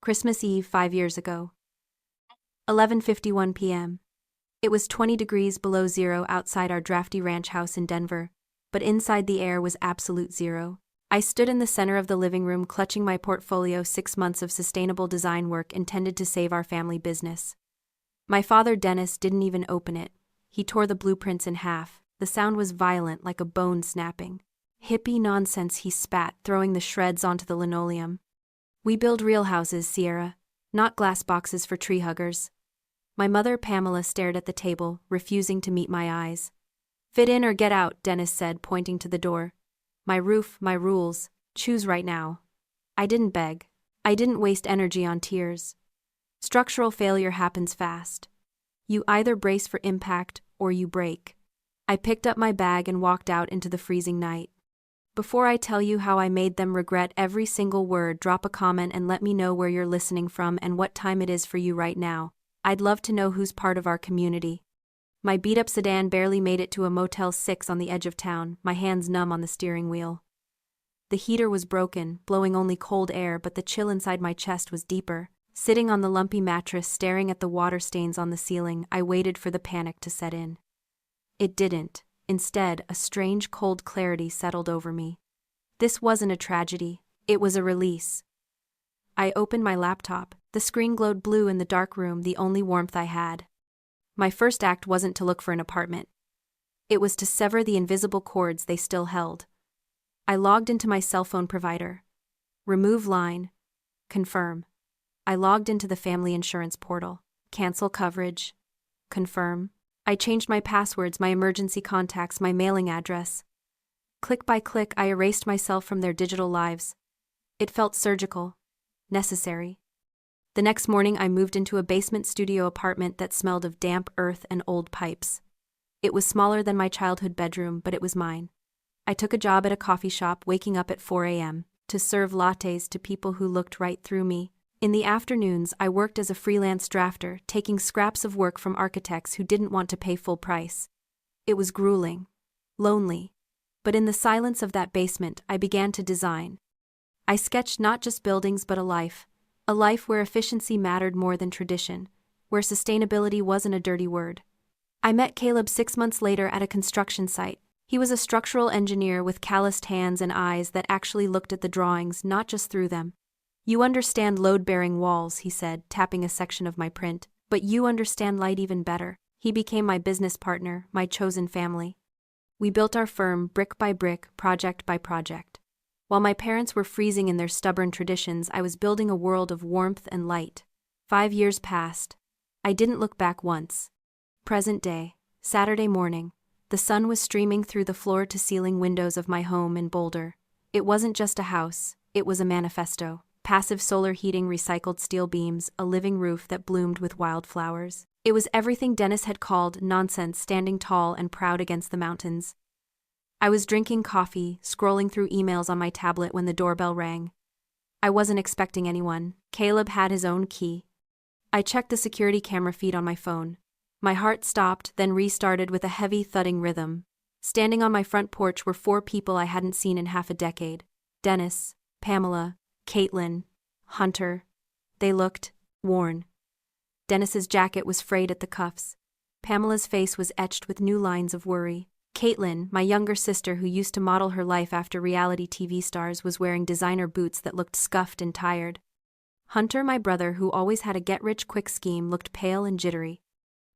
Christmas Eve 5 years ago. 11:51 p.m. It was 20 degrees below zero outside our drafty ranch house in Denver, but inside the air was absolute zero. I stood in the center of the living room clutching my portfolio, 6 months of sustainable design work intended to save our family business. My father, Dennis, didn't even open it. He tore the blueprints in half. The sound was violent, like a bone snapping. Hippie nonsense, he spat, throwing the shreds onto the linoleum. We build real houses, Sierra, not glass boxes for tree huggers. My mother, Pamela, stared at the table, refusing to meet my eyes. Fit in or get out, Dennis said, pointing to the door. My roof, my rules, choose right now. I didn't beg. I didn't waste energy on tears. Structural failure happens fast. You either brace for impact or you break. I picked up my bag and walked out into the freezing night. Before I tell you how I made them regret every single word, drop a comment and let me know where you're listening from and what time it is for you right now. I'd love to know who's part of our community. My beat-up sedan barely made it to a Motel 6 on the edge of town, my hands numb on the steering wheel. The heater was broken, blowing only cold air, but the chill inside my chest was deeper. Sitting on the lumpy mattress, staring at the water stains on the ceiling, I waited for the panic to set in. It didn't. Instead, a strange cold clarity settled over me. This wasn't a tragedy, it was a release. I opened my laptop. The screen glowed blue in the dark room, the only warmth I had. My first act wasn't to look for an apartment. It was to sever the invisible cords they still held. I logged into my cell phone provider. Remove line. Confirm. I logged into the family insurance portal. Cancel coverage. Confirm. I changed my passwords, my emergency contacts, my mailing address. Click by click, I erased myself from their digital lives. It felt surgical. Necessary. The next morning, I moved into a basement studio apartment that smelled of damp earth and old pipes. It was smaller than my childhood bedroom, but it was mine. I took a job at a coffee shop, waking up at 4 a.m. to serve lattes to people who looked right through me. In the afternoons, I worked as a freelance drafter, taking scraps of work from architects who didn't want to pay full price. It was grueling, lonely, but in the silence of that basement, I began to design. I sketched not just buildings but a life where efficiency mattered more than tradition, where sustainability wasn't a dirty word. I met Caleb 6 months later at a construction site. He was a structural engineer with calloused hands and eyes that actually looked at the drawings, not just through them. You understand load-bearing walls, he said, tapping a section of my print, but you understand light even better. He became my business partner, my chosen family. We built our firm brick by brick, project by project. While my parents were freezing in their stubborn traditions, I was building a world of warmth and light. 5 years passed. I didn't look back once. Present day, Saturday morning. The sun was streaming through the floor-to-ceiling windows of my home in Boulder. It wasn't just a house, it was a manifesto. Passive solar heating, recycled steel beams, a living roof that bloomed with wildflowers. It was everything Dennis had called nonsense, standing tall and proud against the mountains. I was drinking coffee, scrolling through emails on my tablet when the doorbell rang. I wasn't expecting anyone. Caleb had his own key. I checked the security camera feed on my phone. My heart stopped, then restarted with a heavy, thudding rhythm. Standing on my front porch were 4 people I hadn't seen in half a decade. Dennis, Pamela, Caitlin, Hunter. They looked worn. Dennis's jacket was frayed at the cuffs. Pamela's face was etched with new lines of worry. Caitlin, my younger sister who used to model her life after reality TV stars, was wearing designer boots that looked scuffed and tired. Hunter, my brother who always had a get-rich-quick scheme, looked pale and jittery.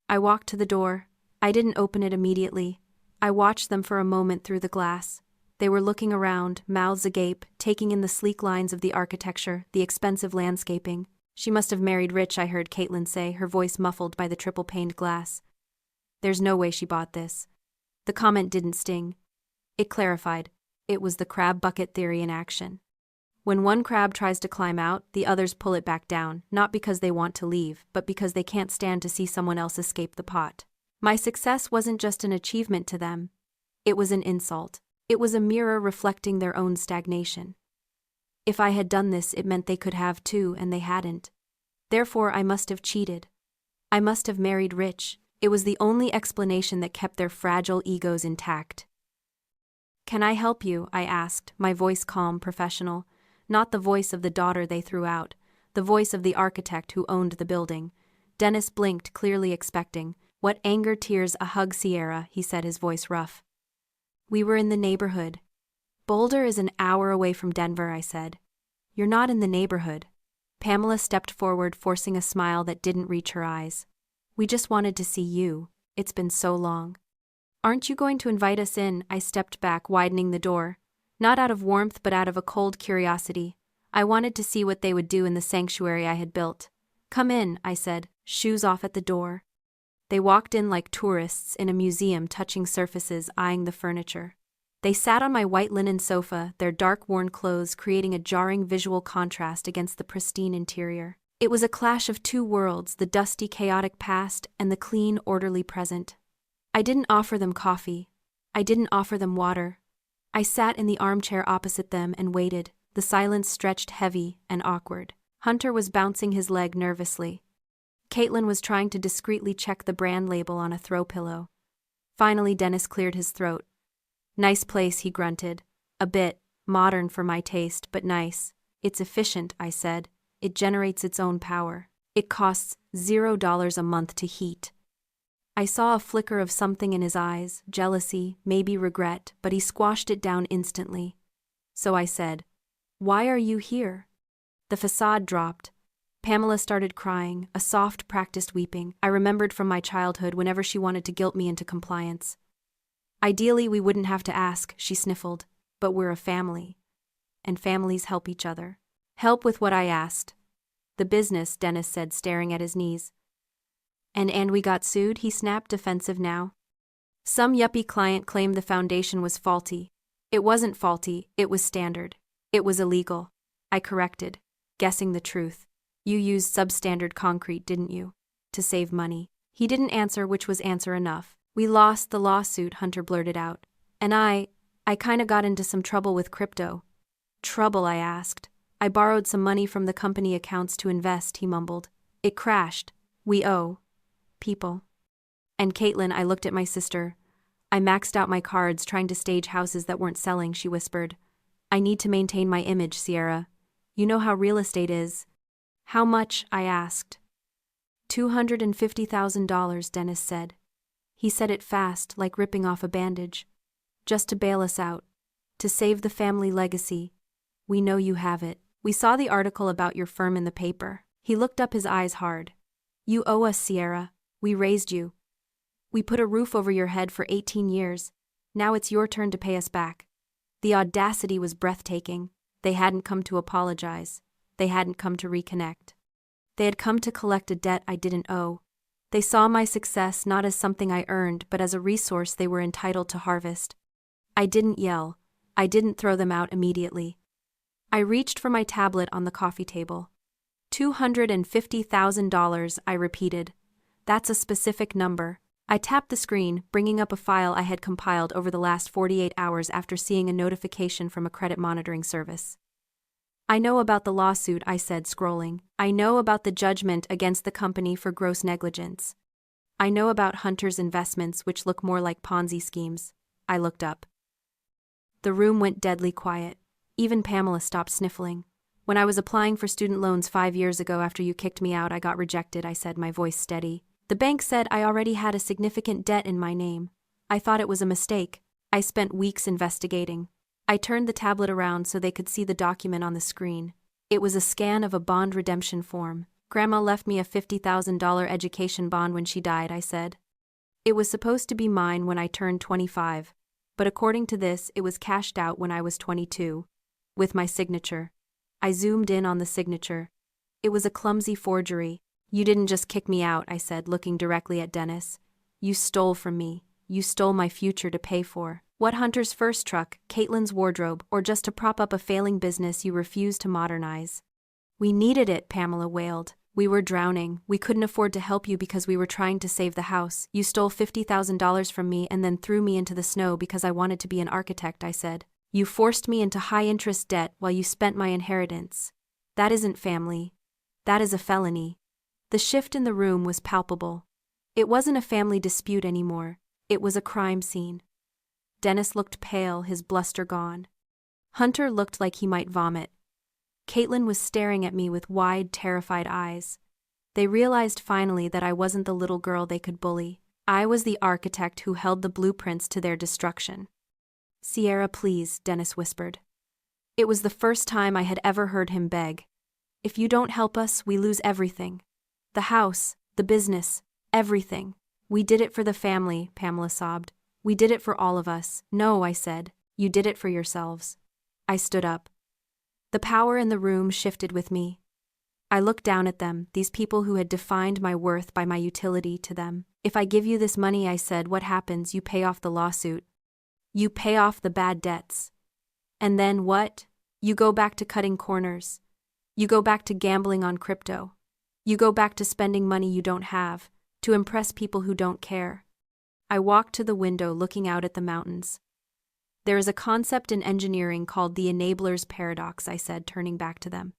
I walked to the door. I didn't open it immediately. I watched them for a moment through the glass. They were looking around, mouths agape, taking in the sleek lines of the architecture, the expensive landscaping. She must have married rich, I heard Caitlin say, her voice muffled by the triple-paned glass. There's no way she bought this. The comment didn't sting. It clarified. It was the crab bucket theory in action. When one crab tries to climb out, the others pull it back down, not because they want to leave, but because they can't stand to see someone else escape the pot. My success wasn't just an achievement to them. It was an insult. It was a mirror reflecting their own stagnation. If I had done this, it meant they could have too, and they hadn't. Therefore, I must have cheated. I must have married rich. It was the only explanation that kept their fragile egos intact. Can I help you? I asked, my voice calm, professional. Not the voice of the daughter they threw out, the voice of the architect who owned the building. Dennis blinked, clearly expecting. "What anger tears a hug, Sierra," he said, his voice rough. "We were in the neighborhood." "Boulder is an hour away from Denver," I said. "You're not in the neighborhood." Pamela stepped forward, forcing a smile that didn't reach her eyes. "We just wanted to see you. It's been so long." "Aren't you going to invite us in?" I stepped back, widening the door. Not out of warmth but out of a cold curiosity. I wanted to see what they would do in the sanctuary I had built. "Come in," I said, shoes off at the door. They walked in like tourists in a museum, touching surfaces, eyeing the furniture. They sat on my white linen sofa, their dark worn clothes creating a jarring visual contrast against the pristine interior. It was a clash of two worlds, the dusty, chaotic past and the clean, orderly present. I didn't offer them coffee. I didn't offer them water. I sat in the armchair opposite them and waited. The silence stretched heavy and awkward. Hunter was bouncing his leg nervously. Caitlin was trying to discreetly check the brand label on a throw pillow. Finally, Dennis cleared his throat. "Nice place," he grunted. "A bit modern for my taste, but nice." "It's efficient," I said. "It generates its own power. It costs $0 a month to heat." I saw a flicker of something in his eyes, jealousy, maybe regret, but he squashed it down instantly. So I said, "Why are you here?" The facade dropped. Pamela started crying, a soft, practiced weeping I remembered from my childhood whenever she wanted to guilt me into compliance. "Ideally, we wouldn't have to ask," she sniffled, "but we're a family. And families help each other." "Help with what?" I asked. "The business," Dennis said, staring at his knees. And we got sued?" he snapped, defensive now. "Some yuppie client claimed the foundation was faulty." "It wasn't faulty, it was standard. It was illegal." I corrected, guessing the truth. "You used substandard concrete, didn't you? To save money." He didn't answer, which was answer enough. "We lost the lawsuit," Hunter blurted out. "And I kinda got into some trouble with crypto." "Trouble?" I asked. "I borrowed some money from the company accounts to invest," he mumbled. "It crashed. We owe people." "And Caitlin," I looked at my sister. "I maxed out my cards trying to stage houses that weren't selling," she whispered. "I need to maintain my image, Sierra. You know how real estate is." "How much?" I asked. $250,000, Dennis said. He said it fast, like ripping off a bandage. "Just to bail us out. To save the family legacy. We know you have it. We saw the article about your firm in the paper." He looked up, his eyes hard. "You owe us, Sierra. We raised you. We put a roof over your head for 18 years. Now it's your turn to pay us back." The audacity was breathtaking. They hadn't come to apologize. They hadn't come to reconnect. They had come to collect a debt I didn't owe. They saw my success not as something I earned, but as a resource they were entitled to harvest. I didn't yell. I didn't throw them out immediately. I reached for my tablet on the coffee table. $250,000, I repeated. That's a specific number. I tapped the screen, bringing up a file I had compiled over the last 48 hours after seeing a notification from a credit monitoring service. "I know about the lawsuit," I said, scrolling. "I know about the judgment against the company for gross negligence. I know about Hunter's investments, which look more like Ponzi schemes." I looked up. The room went deadly quiet. Even Pamela stopped sniffling. "When I was applying for student loans 5 years ago after you kicked me out, I got rejected," I said, my voice steady. "The bank said I already had a significant debt in my name. I thought it was a mistake. I spent weeks investigating." I turned the tablet around so they could see the document on the screen. It was a scan of a bond redemption form. "Grandma left me a $50,000 education bond when she died," I said. "It was supposed to be mine when I turned 25, but according to this, it was cashed out when I was 22. With my signature." I zoomed in on the signature. It was a clumsy forgery. "You didn't just kick me out," I said, looking directly at Dennis. "You stole from me. You stole my future to pay for what? Hunter's first truck, Caitlin's wardrobe, or just to prop up a failing business you refused to modernize?" "We needed it," Pamela wailed. "We were drowning. We couldn't afford to help you because we were trying to save the house. You stole $50,000 from me and then threw me into the snow because I wanted to be an architect," I said. "You forced me into high-interest debt while you spent my inheritance. That isn't family. That is a felony." The shift in the room was palpable. It wasn't a family dispute anymore. It was a crime scene. Dennis looked pale, his bluster gone. Hunter looked like he might vomit. Caitlin was staring at me with wide, terrified eyes. They realized finally that I wasn't the little girl they could bully. I was the architect who held the blueprints to their destruction. "Sierra, please," Dennis whispered. It was the first time I had ever heard him beg. "If you don't help us, we lose everything. The house, the business, everything. We did it for the family," Pamela sobbed. "We did it for all of us." "No," I said. "You did it for yourselves." I stood up. The power in the room shifted with me. I looked down at them, these people who had defined my worth by my utility to them. "If I give you this money," I said, "what happens? You pay off the lawsuit. You pay off the bad debts. And then what? You go back to cutting corners. You go back to gambling on crypto. You go back to spending money you don't have, to impress people who don't care." I walked to the window looking out at the mountains. "There is a concept in engineering called the enabler's paradox," I said, turning back to them.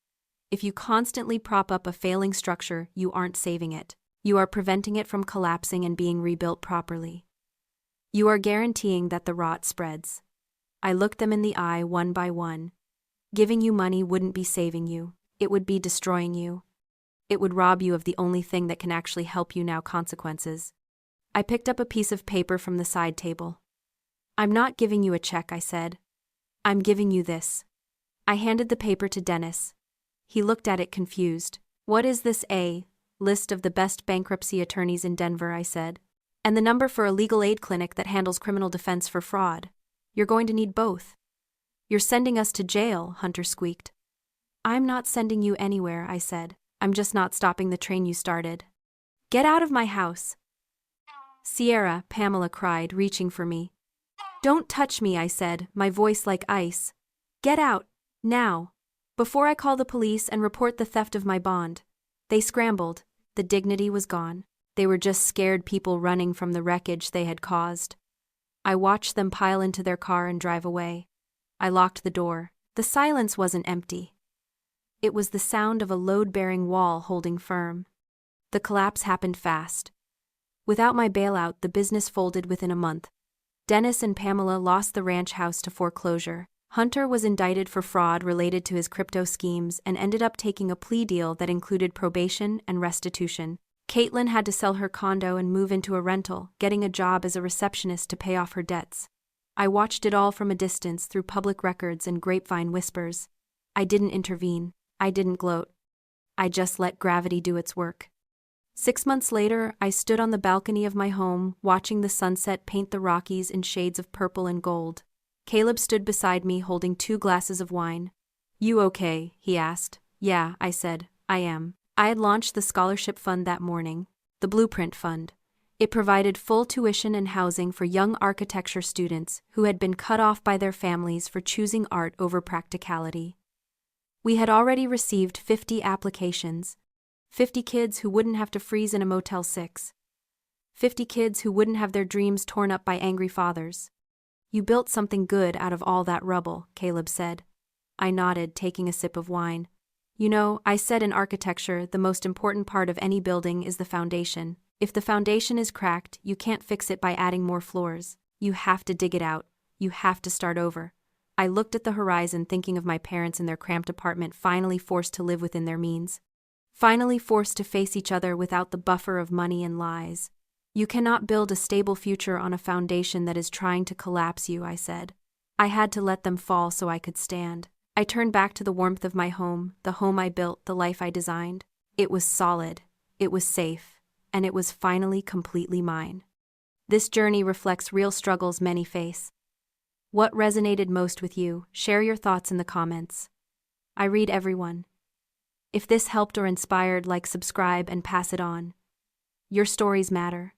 "If you constantly prop up a failing structure, you aren't saving it. You are preventing it from collapsing and being rebuilt properly. You are guaranteeing that the rot spreads." I looked them in the eye one by one. "Giving you money wouldn't be saving you. It would be destroying you. It would rob you of the only thing that can actually help you now: consequences." I picked up a piece of paper from the side table. "I'm not giving you a check," I said. "I'm giving you this." I handed the paper to Dennis. He looked at it confused. "What is this? A list of the best bankruptcy attorneys in Denver," I said. "And the number for a legal aid clinic that handles criminal defense for fraud. You're going to need both." "You're sending us to jail," Hunter squeaked. "I'm not sending you anywhere," I said. "I'm just not stopping the train you started. Get out of my house." "Sierra," Pamela cried, reaching for me. "Don't touch me," I said, my voice like ice. "Get out, now, before I call the police and report the theft of my bond." They scrambled. The dignity was gone. They were just scared people running from the wreckage they had caused. I watched them pile into their car and drive away. I locked the door. The silence wasn't empty. It was the sound of a load-bearing wall holding firm. The collapse happened fast. Without my bailout, the business folded within a month. Dennis and Pamela lost the ranch house to foreclosure. Hunter was indicted for fraud related to his crypto schemes and ended up taking a plea deal that included probation and restitution. Caitlin had to sell her condo and move into a rental, getting a job as a receptionist to pay off her debts. I watched it all from a distance through public records and grapevine whispers. I didn't intervene. I didn't gloat. I just let gravity do its work. 6 months later, I stood on the balcony of my home, watching the sunset paint the Rockies in shades of purple and gold. Caleb stood beside me holding 2 glasses of wine. "You okay?" he asked. "Yeah," I said. "I am." I had launched the scholarship fund that morning, the Blueprint Fund. It provided full tuition and housing for young architecture students who had been cut off by their families for choosing art over practicality. We had already received 50 applications. 50 kids who wouldn't have to freeze in a Motel 6. 50 kids who wouldn't have their dreams torn up by angry fathers. "You built something good out of all that rubble," Caleb said. I nodded, taking a sip of wine. "You know," I said, "in architecture, the most important part of any building is the foundation. If the foundation is cracked, you can't fix it by adding more floors. You have to dig it out. You have to start over." I looked at the horizon, thinking of my parents in their cramped apartment, finally forced to live within their means. Finally forced to face each other without the buffer of money and lies. "You cannot build a stable future on a foundation that is trying to collapse you," I said. I had to let them fall so I could stand. I turned back to the warmth of my home, the home I built, the life I designed. It was solid, it was safe, and it was finally completely mine. This journey reflects real struggles many face. What resonated most with you? Share your thoughts in the comments. I read everyone. If this helped or inspired, like, subscribe, and pass it on. Your stories matter.